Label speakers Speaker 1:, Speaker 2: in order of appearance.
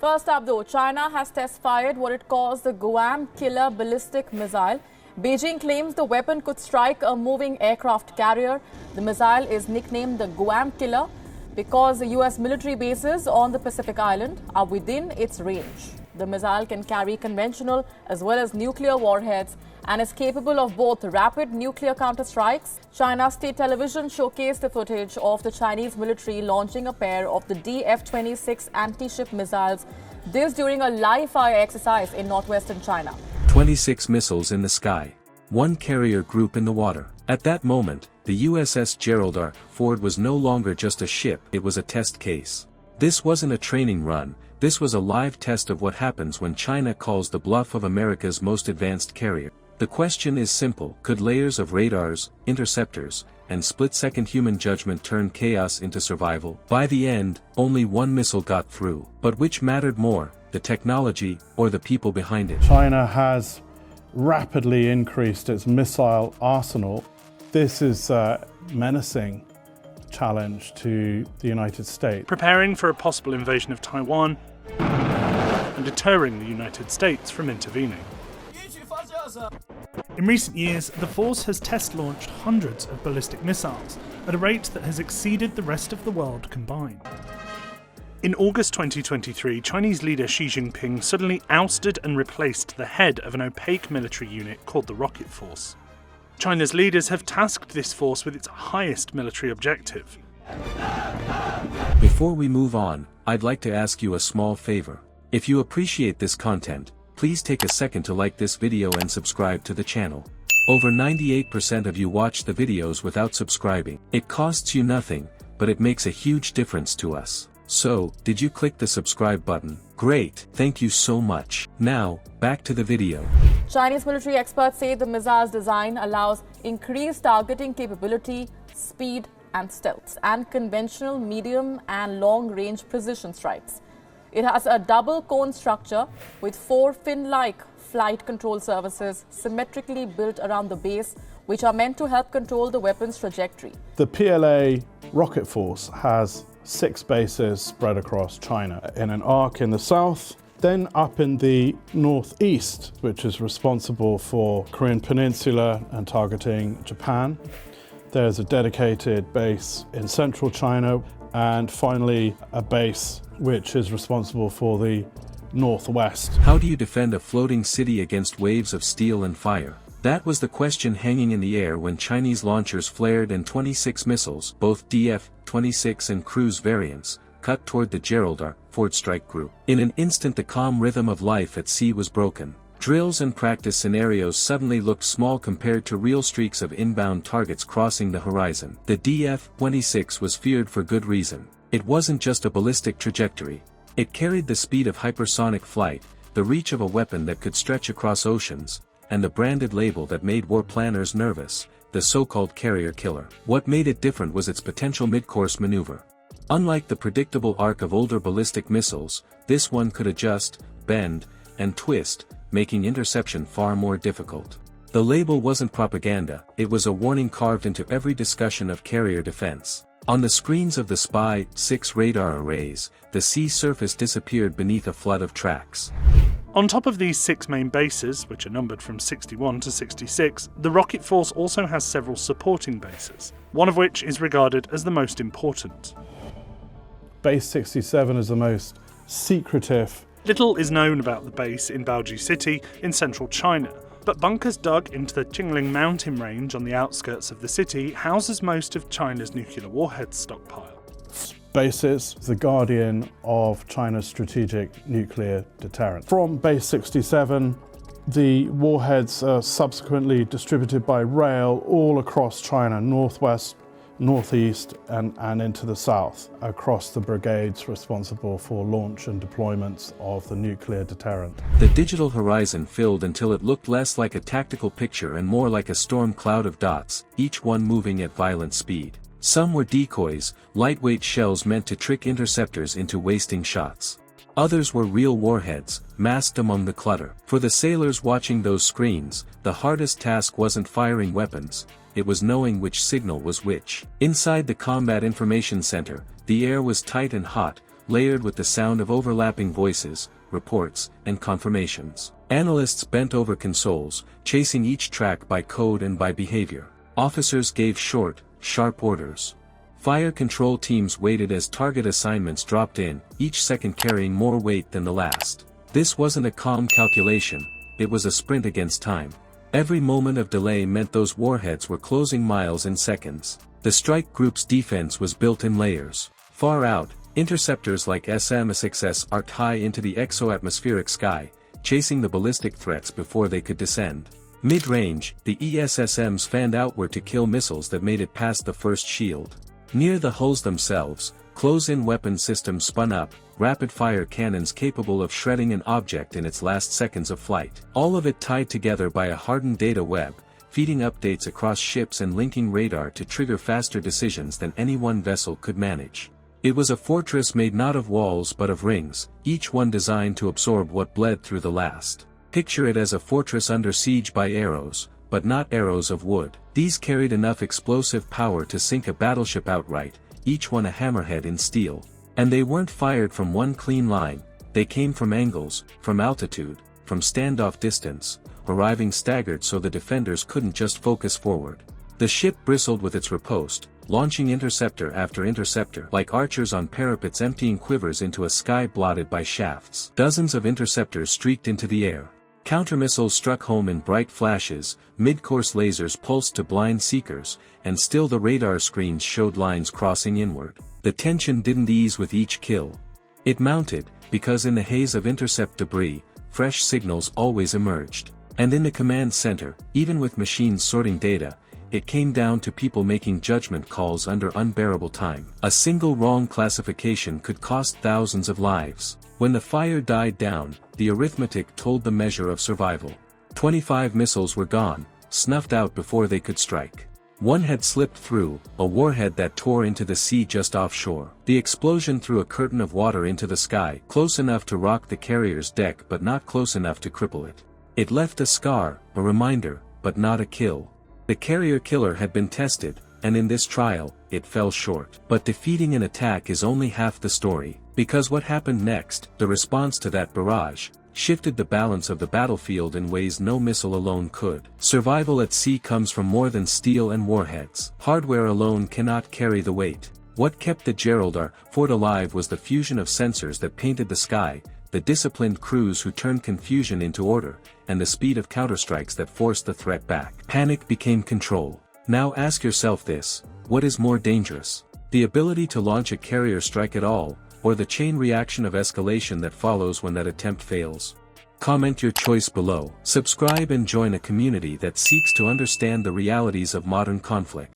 Speaker 1: First up though, China has test-fired what it calls the Guam Killer ballistic missile. Beijing claims the weapon could strike a moving aircraft carrier. The missile is nicknamed the Guam Killer because the US military bases on the Pacific island are within its range. The missile can carry conventional as well as nuclear warheads and is capable of both rapid nuclear counterstrikes. China's state television showcased the footage of the Chinese military launching a pair of the DF-26 anti-ship missiles, this during a live-fire exercise in northwestern China.
Speaker 2: 26 missiles in the sky. One carrier group in the water. At that moment, the USS Gerald Ford was no longer just a ship, it was a test case. This wasn't a training run, this was a live test of what happens when China calls the bluff of America's most advanced carrier. The question is simple: could layers of radars, interceptors, and split-second human judgment turn chaos into survival? By the end, only one missile got through. But which mattered more, the technology or the people behind it?
Speaker 3: China has rapidly increased its missile arsenal. This is a menacing challenge to the United States.
Speaker 4: Preparing for a possible invasion of Taiwan and deterring the United States from intervening. In recent years, the force has test-launched hundreds of ballistic missiles at a rate that has exceeded the rest of the world combined. In August 2023, Chinese leader Xi Jinping suddenly ousted and replaced the head of an opaque military unit called the Rocket Force. China's leaders have tasked this force with its highest military objective.
Speaker 2: Before we move on, I'd like to ask you a small favor. If you appreciate this content, please take a second to like this video and subscribe to the channel. Over 98% of you watch the videos without subscribing. It costs you nothing, but it makes a huge difference to us. So, did you click the subscribe button? Great, thank you so much. Now, back to the video.
Speaker 1: Chinese military experts say the missile's design allows increased targeting capability, speed and stealth, and conventional medium and long-range precision strikes. It has a double cone structure with 4 fin-like flight control surfaces symmetrically built around the base, which are meant to help control the weapon's trajectory.
Speaker 3: The PLA rocket force has 6 bases spread across China, in an arc in the south, then up in the northeast, which is responsible for Korean Peninsula and targeting Japan. There's a dedicated base in central China, and finally a base which is responsible for the northwest.
Speaker 2: How do you defend a floating city against waves of steel and fire? That was the question hanging in the air when Chinese launchers flared and 26 missiles, both DF-26 and cruise variants, cut toward the Gerald Ford strike group. In an instant the calm rhythm of life at sea was broken. Drills and practice scenarios suddenly looked small compared to real streaks of inbound targets crossing the horizon. The DF-26 was feared for good reason. It wasn't just a ballistic trajectory. It carried the speed of hypersonic flight, the reach of a weapon that could stretch across oceans, and the branded label that made war planners nervous, the so-called carrier killer. What made it different was its potential mid-course maneuver. Unlike the predictable arc of older ballistic missiles, this one could adjust, bend, and twist, making interception far more difficult. The label wasn't propaganda, it was a warning carved into every discussion of carrier defense. On the screens of the SPY-6 radar arrays, the sea surface disappeared beneath a flood of tracks.
Speaker 4: On top of these 6 main bases, which are numbered from 61 to 66, the Rocket Force also has several supporting bases, one of which is regarded as the most important.
Speaker 3: Base 67 is the most secretive.
Speaker 4: Little is known about the base in Baoji City in central China, but bunkers dug into the Qingling mountain range on the outskirts of the city houses most of China's nuclear warheads stockpile.
Speaker 3: Base is the guardian of China's strategic nuclear deterrent. From Base 67, the warheads are subsequently distributed by rail all across China, northwest, northeast, and into the south, across the brigades responsible for launch and deployments of the nuclear deterrent.
Speaker 2: The digital horizon filled until it looked less like a tactical picture and more like a storm cloud of dots, each one moving at violent speed. Some were decoys, lightweight shells meant to trick interceptors into wasting shots. Others were real warheads, masked among the clutter. For the sailors watching those screens, the hardest task wasn't firing weapons, it was knowing which signal was which. Inside the Combat Information Center, the air was tight and hot, layered with the sound of overlapping voices, reports, and confirmations. Analysts bent over consoles, chasing each track by code and by behavior. Officers gave short, sharp orders. Fire control teams waited as target assignments dropped in, each second carrying more weight than the last. This wasn't a calm calculation, it was a sprint against time. Every moment of delay meant those warheads were closing miles in seconds. The strike group's defense was built in layers. Far out, interceptors like SM-6S arced high into the exo-atmospheric sky, chasing the ballistic threats before they could descend. Mid-range, the ESSMs fanned outward to kill missiles that made it past the first shield. Near the hulls themselves, close-in weapon systems spun up, rapid-fire cannons capable of shredding an object in its last seconds of flight. All of it tied together by a hardened data web, feeding updates across ships and linking radar to trigger faster decisions than any one vessel could manage. It was a fortress made not of walls but of rings, each one designed to absorb what bled through the last. Picture it as a fortress under siege by arrows, but not arrows of wood. These carried enough explosive power to sink a battleship outright, each one a hammerhead in steel. And they weren't fired from one clean line, they came from angles, from altitude, from standoff distance, arriving staggered so the defenders couldn't just focus forward. The ship bristled with its riposte, launching interceptor after interceptor like archers on parapets, emptying quivers into a sky blotted by shafts. Dozens of interceptors streaked into the air. Countermissiles struck home in bright flashes, mid-course lasers pulsed to blind seekers, and still the radar screens showed lines crossing inward. The tension didn't ease with each kill. It mounted, because in the haze of intercept debris, fresh signals always emerged. And in the command center, even with machines sorting data, it came down to people making judgment calls under unbearable time. A single wrong classification could cost thousands of lives. When the fire died down, the arithmetic told the measure of survival. 25 missiles were gone, snuffed out before they could strike. One had slipped through, a warhead that tore into the sea just offshore. The explosion threw a curtain of water into the sky, close enough to rock the carrier's deck but not close enough to cripple it. It left a scar, a reminder, but not a kill. The carrier killer had been tested, and in this trial, it fell short. But defeating an attack is only half the story, because what happened next, the response to that barrage, shifted the balance of the battlefield in ways no missile alone could. Survival at sea comes from more than steel and warheads. Hardware alone cannot carry the weight. What kept the Gerald fort alive was the fusion of sensors that painted the sky, the disciplined crews who turned confusion into order, and the speed of counterstrikes that forced the threat back. Panic became control. Now ask yourself this: what is more dangerous? The ability to launch a carrier strike at all, or the chain reaction of escalation that follows when that attempt fails? Comment your choice below. Subscribe and join a community that seeks to understand the realities of modern conflict.